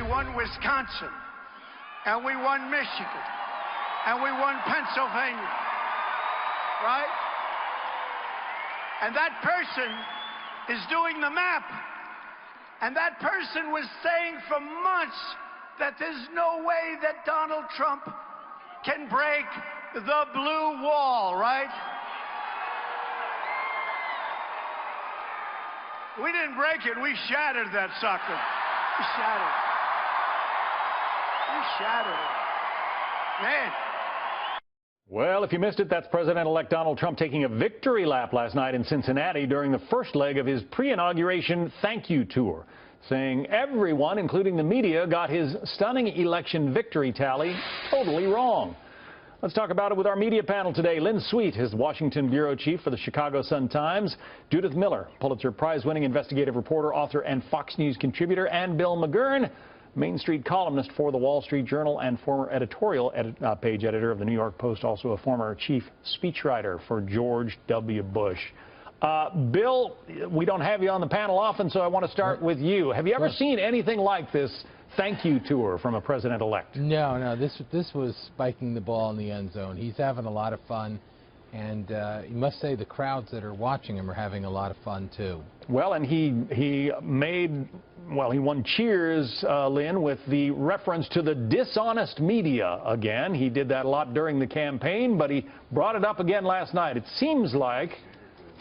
won Wisconsin, and we won Michigan, and we won Pennsylvania, right? And that person is doing the map. And that person was saying for months that there's no way that Donald Trump can break the blue wall, right? We didn't break it. We shattered that sucker. We shattered it. We shattered it. Man. Well, if you missed it, that's President-elect Donald Trump taking a victory lap last night in Cincinnati during the first leg of his pre-inauguration thank you tour, saying everyone, including the media, got his stunning election victory tally totally wrong. Let's talk about it with our media panel today. Lynn Sweet is Washington bureau chief for the Chicago Sun-Times. Judith Miller, Pulitzer Prize-winning investigative reporter, author, and Fox News contributor. And Bill McGurn, Main Street columnist for the Wall Street Journal and former editorial page editor of the New York Post, also a former chief speechwriter for George W. Bush. Bill, we don't have you on the panel often, so I want to start with you. Have you ever seen anything like this thank you tour from a president-elect? No, this was spiking the ball in the end zone. He's having a lot of fun, and you must say the crowds that are watching him are having a lot of fun too. Well, and he won cheers, Lynn, with the reference to the dishonest media again. He did that a lot during the campaign, but he brought it up again last night. It seems like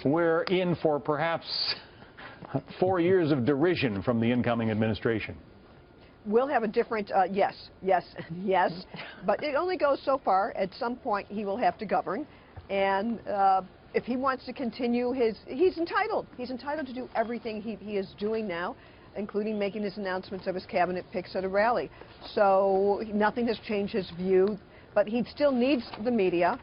we're in for perhaps 4 years of derision from the incoming administration. We'll have a different, yes, but it only goes so far. At some point, he will have to govern, and if he wants to continue he's entitled. He's entitled to do everything he is doing now, including making his announcements of his cabinet picks at a rally. So nothing has changed his view, but he still needs the media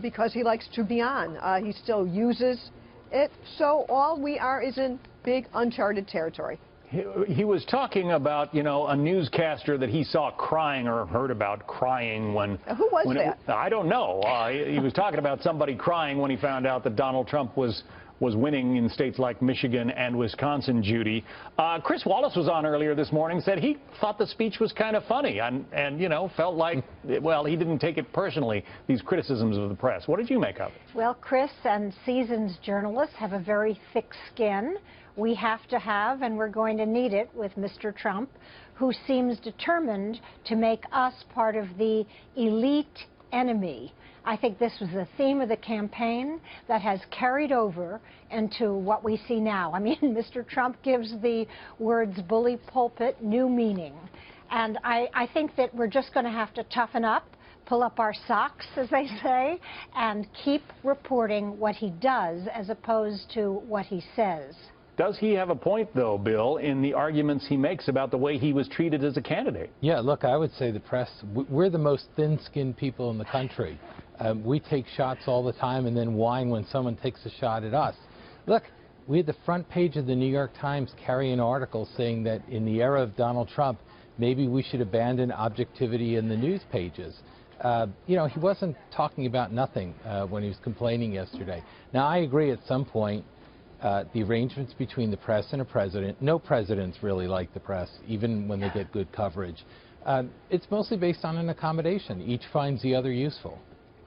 because he likes to be on. He still uses it, so all we are is in big uncharted territory. He was talking about, you know, a newscaster that he saw crying or heard about crying when... Who was that? I don't know. He was talking about somebody crying when he found out that Donald Trump was winning in states like Michigan and Wisconsin, Judy. Chris Wallace was on earlier this morning, said he thought the speech was kind of funny and you know, felt like, well, he didn't take it personally, these criticisms of the press. What did you make of it? Well, Chris and seasoned journalists have a very thick skin. We have to have, and we're going to need it with Mr. Trump, who seems determined to make us part of the elite enemy. I think this was the theme of the campaign that has carried over into what we see now. I mean, Mr. Trump gives the words bully pulpit new meaning. And I think that we're just going to have to toughen up, pull up our socks, as they say, and keep reporting what he does as opposed to what he says. Does he have a point, though, Bill, in the arguments he makes about the way he was treated as a candidate? Yeah, look, I would say the press, we're the most thin-skinned people in the country. We take shots all the time and then whine when someone takes a shot at us. Look, we had the front page of the New York Times carry an article saying that in the era of Donald Trump, maybe we should abandon objectivity in the news pages. You know, he wasn't talking about nothing when he was complaining yesterday. Now, I agree at some point, the arrangements between the press and a president, no presidents really like the press, even when they get good coverage. It's mostly based on an accommodation. Each finds the other useful.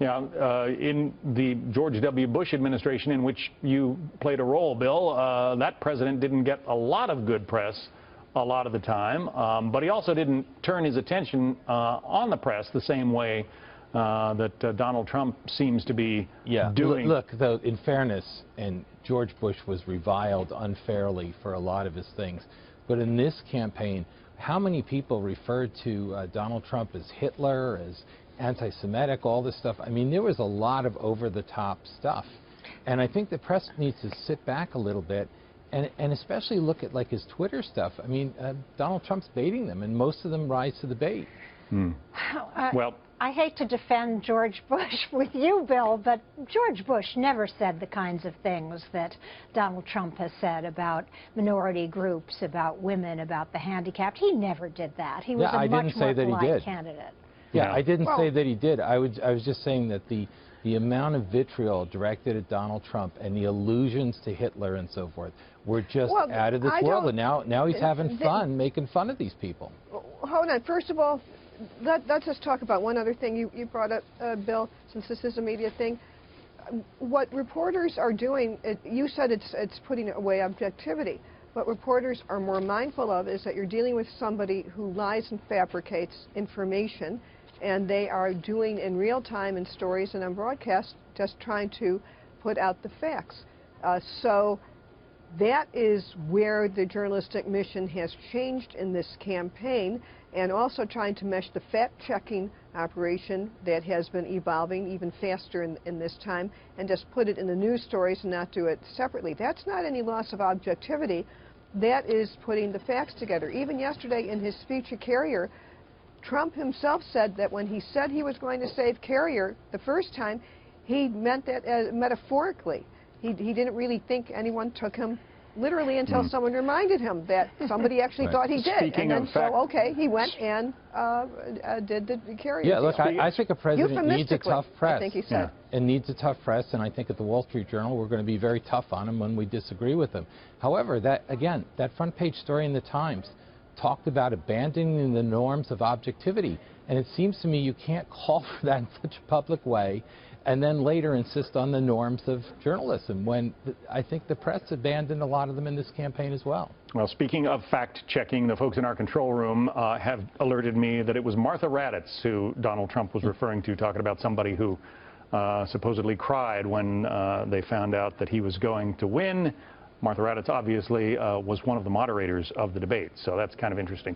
Yeah, in the George W. Bush administration, in which you played a role, Bill, that president didn't get a lot of good press a lot of the time, but he also didn't turn his attention on the press the same way that Donald Trump seems to be doing. Look, though, in fairness, and George Bush was reviled unfairly for a lot of his things, but in this campaign, how many people referred to Donald Trump as Hitler, as anti-Semitic, all this stuff? I mean, there was a lot of over-the-top stuff. And I think the press needs to sit back a little bit and especially look at, like, his Twitter stuff. I mean, Donald Trump's baiting them, and most of them rise to the bait. Well, I hate to defend George Bush with you, Bill, but George Bush never said the kinds of things that Donald Trump has said about minority groups, about women, about the handicapped. He never did that. He was a much more polite candidate. Yeah, I didn't say that he did. I was just saying that the amount of vitriol directed at Donald Trump and the allusions to Hitler and so forth were just out of this world. And now he's having fun making fun of these people. hold on. First of all, let's just talk about one other thing you brought up, Bill, since this is a media thing. What reporters are doing, you said it's putting away objectivity. What reporters are more mindful of is that you're dealing with somebody who lies and fabricates information, and they are doing in real time in stories and on broadcast just trying to put out the facts. So that is where the journalistic mission has changed in this campaign, and also trying to mesh the fact-checking operation that has been evolving even faster in this time, and just put it in the news stories and not do it separately. That's not any loss of objectivity. That is putting the facts together. Even yesterday in his speech at Carrier, Trump himself said that when he said he was going to save Carrier the first time, he meant that metaphorically. He didn't really think anyone took him literally until someone reminded him that somebody actually thought he did. Speaking and then of fact, okay, he went and did the Carrier Yeah, deal. look, I think a president needs a tough press. I think he said. And needs a tough press, and I think at the Wall Street Journal we're going to be very tough on him when we disagree with him. However, that front page story in the Times talked about abandoning the norms of objectivity, and it seems to me you can't call for that in such a public way and then later insist on the norms of journalism, when I think the press abandoned a lot of them in this campaign as well. Well, speaking of fact-checking, the folks in our control room have alerted me that it was Martha Raddatz who Donald Trump was referring to, talking about somebody who supposedly cried when they found out that he was going to win. Martha Raddatz obviously was one of the moderators of the debate, so that's kind of interesting.